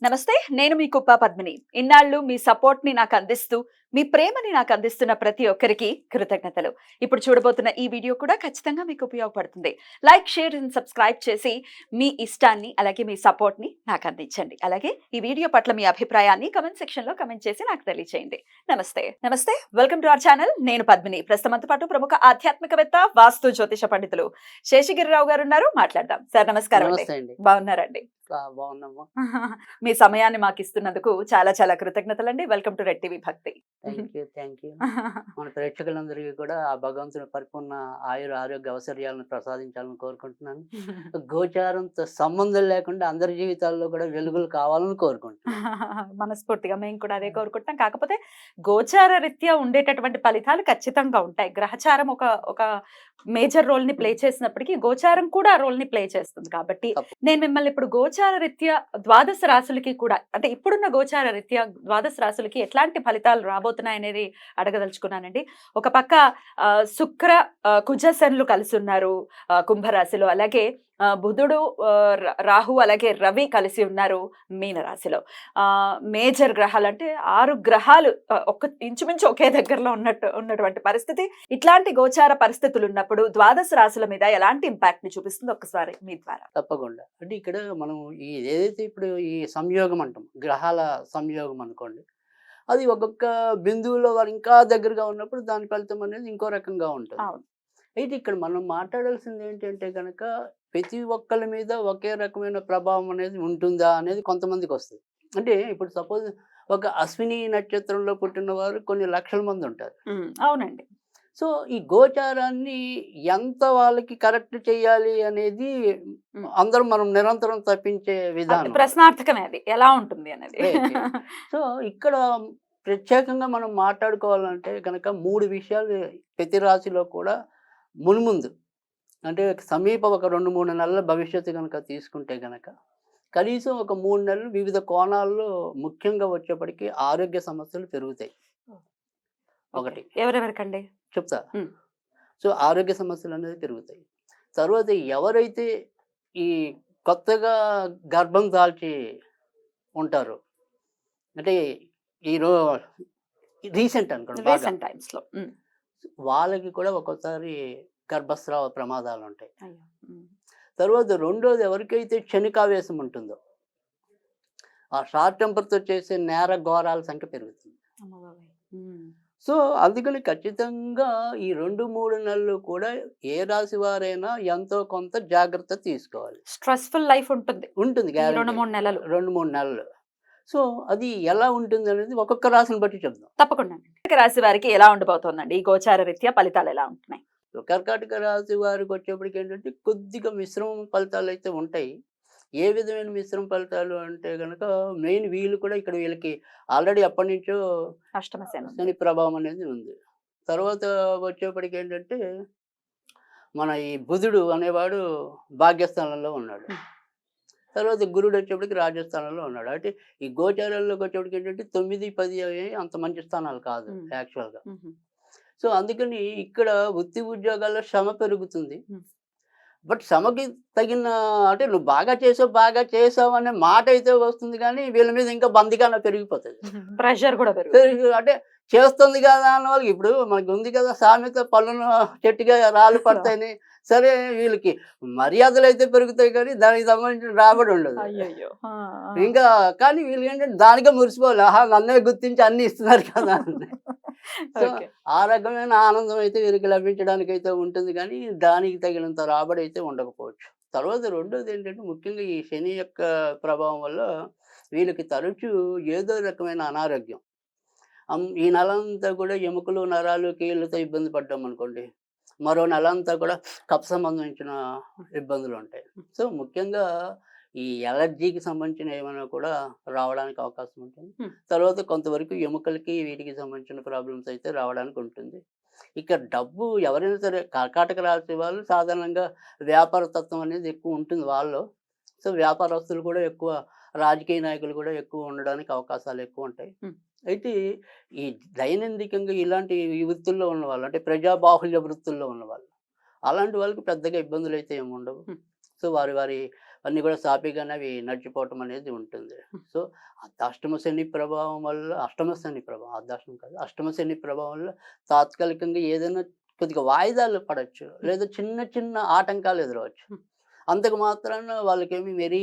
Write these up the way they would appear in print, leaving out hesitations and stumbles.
నమస్తే, నేను మీ కుప్ప పద్మిని. ఇన్నాళ్ళు మీ సపోర్ట్‌ని నాకందిస్తూ, మీ ప్రేమని నాకందిస్తున్న ప్రతి ఒక్కరికి కృతజ్ఞతలు. ఇప్పుడు చూడబోతున్న ఈ వీడియో కూడా ఖచ్చితంగా మీకు ఉపయోగపడుతుంది. లైక్, షేర్ అండ్ సబ్స్క్రైబ్ చేసి మీ ఇష్టాన్ని అలాగే మీ సపోర్ట్‌ని నాకందించండి. అలాగే ఈ వీడియో పట్ల మీ అభిప్రాయాన్ని కామెంట్ సెక్షన్‌లో కామెంట్ చేసి నాకు తెలియజేయండి. నమస్తే. Welcome to our channel. నేను పద్మిని. ప్రస్తుతంతో పాటు ప్రముఖ ఆధ్యాత్మికవేత్త, వాస్తు జ్యోతిష పండితులు శేషగిరిరావు గారు ఉన్నారు. మాట్లాడదాం. సార్ నమస్కారం అండి. నమస్తే అండి. బాగున్నారండి? బాగున్నామ్మా. మీ సమయాన్ని మాకు ఇస్తున్నందుకు చాలా చాలా కృతజ్ఞతలండి. వెల్కమ్ టు రెడ్ టీవీ భక్తి. Thank you. మన ప్రేక్షకులందరికీ కూడా ఆ భగవంతుని పరిపూర్ణ ఆయుర ఆరోగ్య అవసర్యాలను ప్రసాదించాలని కోరుకుంటున్నాను. గోచారంతో సంబంధం లేకుండా అందరి జీవితాల్లో కూడా వెలుగులు కావాలని కోరుకుంటున్నాను. మనస్ఫూర్తిగా మేము కూడా అదే కోరుకుంటున్నాం. కాకపోతే గోచార రీత్యా ఉండేటటువంటి ఫలితాలు ఖచ్చితంగా ఉంటాయి. గ్రహచారం ఒక ఒక మేజర్ రోల్ ని ప్లే చేసినప్పటికీ గోచారం కూడా ఆ రోల్ ని ప్లే చేస్తుంది. కాబట్టి నేను మిమ్మల్ని ఇప్పుడు గోచార రీత్యా ద్వాదశ రాశులకి కూడా, అంటే ఇప్పుడున్న గోచార రీత్యా ద్వాదశ రాశులకి ఎట్లాంటి ఫలితాలు రాబోతున్నాయి అనేది అడగదలుచుకున్నానండి. ఒక పక్క శుక్ర కుజ శనులు కలిసి ఉన్నారు కుంభరాశిలో. అలాగే బుధుడు, రాహు అలాగే రవి కలిసి ఉన్నారు మీనరాశిలో. మేజర్ గ్రహాలు అంటే 6 గ్రహాలు ఇంచుమించు ఒకే దగ్గరలో ఉన్నటువంటి పరిస్థితి. ఇట్లాంటి గోచార పరిస్థితులు ఉన్నప్పుడు ద్వాదశ రాశుల మీద ఎలాంటి ఇంపాక్ట్ ని చూపిస్తుంది ఒక్కసారి మీ ద్వారా? తప్పకుండా. అంటే ఇక్కడ మనం ఏదైతే ఇప్పుడు ఈ సంయోగం అంటాం, గ్రహాల సంయోగం అనుకోండి, అది ఒక్కొక్క బిందువులో వారు ఇంకా దగ్గరగా ఉన్నప్పుడు దాని ఫలితం అనేది ఇంకో రకంగా ఉంటుంది. అయితే ఇక్కడ మనం మాట్లాడాల్సింది ఏంటంటే కనుక ప్రతి ఒక్కరి మీద ఒకే రకమైన ప్రభావం అనేది ఉంటుందా అనేది కొంతమందికి వస్తుంది. అంటే ఇప్పుడు సపోజ్ ఒక అశ్విని నక్షత్రంలో పుట్టిన వారు కొన్ని లక్షల మంది ఉంటారు. అవునండి. సో ఈ గోచారాన్ని ఎంత వాళ్ళకి కరెక్ట్ చేయాలి అనేది అందరం మనం నిరంతరం తప్పించే విధానం, ప్రశ్నార్థకమే అది ఎలా ఉంటుంది అనేది. సో ఇక్కడ ప్రత్యేకంగా మనం మాట్లాడుకోవాలంటే కనుక 3 విషయాలు ప్రతి రాశిలో కూడా మున్ముందు, అంటే సమీప ఒక 2-3 నెలల భవిష్యత్తు కనుక తీసుకుంటే కనుక కనీసం ఒక 3 నెలలు వివిధ కోణాల్లో ముఖ్యంగా వచ్చేప్పటికీ ఆరోగ్య సమస్యలు పెరుగుతాయి. ఒకటి ఎవరెవరికండి చెప్తా. సో ఆరోగ్య సమస్యలు అనేది పెరుగుతాయి. తర్వాత ఎవరైతే ఈ కొత్తగా గర్భం దాల్చి ఉంటారో, అంటే రీసెంట్ అనుకోండి, వాళ్ళకి కూడా ఒక్కోసారి గర్భస్రావ ప్రమాదాలు ఉంటాయి. తర్వాత రెండోది, ఎవరికైతే క్షణికావేశం ఉంటుందో ఆ షార్ట్ టెంపర్తో చేసే నేర ఘోరాల సంఖ్య పెరుగుతుంది. సో అందుకని ఖచ్చితంగా ఈ 2-3 నెలలు కూడా ఏ రాశి వారైనా ఎంతో కొంత జాగ్రత్త తీసుకోవాలి. స్ట్రెస్ఫుల్ లైఫ్ ఉంటుంది 2-3 నెలలు. సో అది ఎలా ఉంటుంది అనేది ఒక్కొక్క రాశిని బట్టి చెప్దాం. తప్పకుండా. రాశి వారికి ఎలా ఉండబోతోందండి ఈ గోచార రీత్యా ఫలితాలు ఎలా ఉంటున్నాయి? కర్కాటక రాశి వారికి వచ్చేప్పటికి ఏంటంటే కొద్దిగా మిశ్రమ ఫలితాలు అయితే ఉంటాయి. ఏ విధమైన మిశ్రమ ఫలితాలు అంటే కనుక మెయిన్ వీళ్ళు కూడా ఇక్కడ వీళ్ళకి ఆల్రెడీ అప్పటి నుంచో అష్టమ శని ప్రభావం అనేది ఉంది. తర్వాత వచ్చేప్పటికి ఏంటంటే మన ఈ బుధుడు అనేవాడు భాగ్యస్థానంలో ఉన్నాడు. తర్వాత గురుడు వచ్చేప్పటికి రాజస్థానంలో ఉన్నాడు. అంటే ఈ గోచారాల్లోకి వచ్చేప్పటికి ఏంటంటే 9-10 అంత మంచి స్థానాలు కాదు యాక్చువల్గా. సో అందుకని ఇక్కడ వృత్తి ఉద్యోగాల్లో శ్రమ పెరుగుతుంది. బట్ శ్రమకి తగిన, అంటే నువ్వు బాగా చేసావు అనే మాట అయితే వస్తుంది, కానీ వీళ్ళ మీద ఇంకా బందిగానే పెరిగిపోతుంది. ప్రెషర్ కూడా అంటే చేస్తుంది కదా అన్న వాళ్ళకి, ఇప్పుడు మనకి ఉంది కదా సామెత, పళ్ళను చెట్టుగా రాళ్ళు పడతాయని. సరే వీళ్ళకి మర్యాదలు అయితే పెరుగుతాయి కానీ దానికి సంబంధించిన రాబడి ఉండదు ఇంకా. కానీ వీళ్ళు ఏంటంటే దానికే మురిసిపోవాలి, నన్నే గుర్తించి అన్ని ఇస్తున్నారు కదా అని. సో ఆ రకమైన ఆనందం అయితే వీరికి లభించడానికి అయితే ఉంటుంది, కానీ దానికి తగినంత రాబడి అయితే ఉండకపోవచ్చు. తర్వాత రెండోది ఏంటంటే ముఖ్యంగా ఈ శని యొక్క ప్రభావం వల్ల వీళ్ళకి తరచూ ఏదో రకమైన అనారోగ్యం. ఈ నెల అంతా కూడా ఎముకలు, నరాలు, కీళ్ళతో ఇబ్బంది పడ్డాం అనుకోండి, మరో నెల అంతా కూడా కఫ సంబంధించిన ఇబ్బందులు ఉంటాయి. సో ముఖ్యంగా ఈ ఎలర్జీకి సంబంధించిన ఏమైనా కూడా రావడానికి అవకాశం ఉంటుంది. తర్వాత కొంతవరకు ఎముకలకి వీటికి సంబంధించిన ప్రాబ్లమ్స్ అయితే రావడానికి ఉంటుంది. ఇక డబ్బు ఎవరైనా సరే కర్కాటక రాశి వాళ్ళు సాధారణంగా వ్యాపార తత్వం అనేది ఎక్కువ ఉంటుంది వాళ్ళు. సో వ్యాపారస్తులు కూడా ఎక్కువ, రాజకీయ నాయకులు కూడా ఎక్కువ ఉండడానికి అవకాశాలు ఎక్కువ ఉంటాయి. అయితే ఈ దైనందికంగా ఇలాంటి వృత్తుల్లో ఉన్నవాళ్ళు, అంటే ప్రజాబాహుల్య వృత్తుల్లో ఉన్నవాళ్ళు, అలాంటి వాళ్ళకి పెద్దగా ఇబ్బందులు అయితే ఏమి ఉండవు. సో వారి అన్నీ కూడా సాఫీగానే అవి నడిచిపోవటం అనేది ఉంటుంది. సో అర్ధాష్టమ శని ప్రభావం వల్ల, అష్టమ శని ప్రభావం, అర్ధాష్టమం కాదు, అష్టమ శని ప్రభావం వల్ల తాత్కాలికంగా ఏదైనా కొద్దిగా వాయిదాలు పడొచ్చు, లేదా చిన్న చిన్న ఆటంకాలు ఎదురవచ్చు. అంతకు మాత్రాన వాళ్ళకేమి మరీ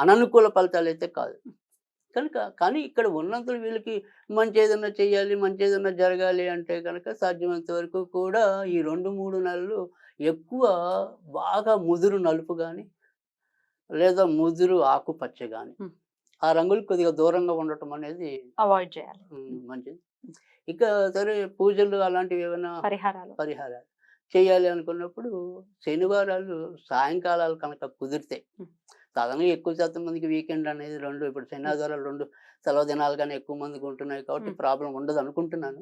అననుకూల ఫలితాలు అయితే కాదు. కానీ ఇక్కడ ఉన్నంతలో వీళ్ళకి మంచి ఏదైనా చేయాలి, మంచి ఏదైనా జరగాలి అంటే కనుక సాధ్యమైనంత వరకు కూడా ఈ 2-3 నెలలు ఎక్కువ బాగా ముదురు నలుపు గాని, లేదా ముదురు ఆకుపచ్చ గాని, ఆ రంగులు కొద్దిగా దూరంగా ఉండటం అనేది అవాయిడ్ చేయాలి. మంచిది. ఇక సరే పూజలు అలాంటివి ఏమైనా పరిహారాలు చేయాలి అనుకున్నప్పుడు శనివారాలు సాయంకాలాలు కనుక కుదిరితే, సాధారణంగా ఎక్కువ శాతం మందికి వీకెండ్ అనేది ఇప్పుడు శనివారాలు 2 సెలవు దినాలు కానీ ఎక్కువ మందికి ఉంటున్నాయి కాబట్టి ప్రాబ్లం ఉండదు అనుకుంటున్నాను.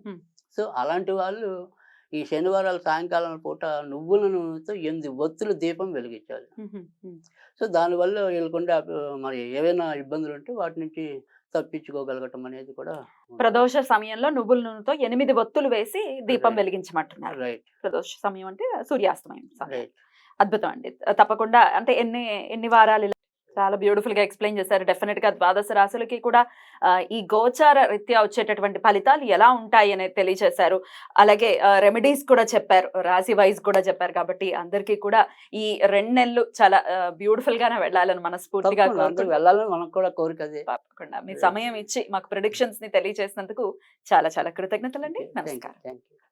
సో అలాంటి వాళ్ళు ఈ శనివారాలు సాయంకాలం పూట నువ్వుల నూనెతో 8 ఒత్తులు దీపం వెలిగించాలి. సో దానివల్ల వీళ్ళకుండే మరి ఏవైనా ఇబ్బందులు ఉంటే వాటి నుంచి తప్పించుకోగలగటం అనేది కూడా ప్రదోష సమయంలో నువ్వుల నూనెతో 8 ఒత్తులు వేసి దీపం వెలిగించమంటున్నారు. రైట్. ప్రదోష సమయం అంటే సూర్యాస్తమయం సమయం. రైట్. అద్భుతం అండి. తప్పకుండా అంటే ఎన్ని వారాలు ఇలా చాలా బ్యూటిఫుల్ గా ఎక్స్ప్లెయిన్ చేశారు. డెఫినెట్ గా ద్వాదశ రాశులకి కూడా ఈ గోచార రీత్యా వచ్చేటటువంటి ఫలితాలు ఎలా ఉంటాయి అనేది తెలియజేశారు. అలాగే రెమెడీస్ కూడా చెప్పారు, రాశి వైజ్ కూడా చెప్పారు. కాబట్టి అందరికీ కూడా ఈ 2 నెలలు చాలా బ్యూటిఫుల్ గానే వెళ్ళాలని మనస్ఫూర్తిగా వెళ్ళాలని మనకు కూడా కోరిక. తప్పకుండా మీ సమయం ఇచ్చి మాకు ప్రెడిక్షన్స్ ని తెలియజేసినందుకు చాలా చాలా కృతజ్ఞతలండి. నమస్కారం. Thank you.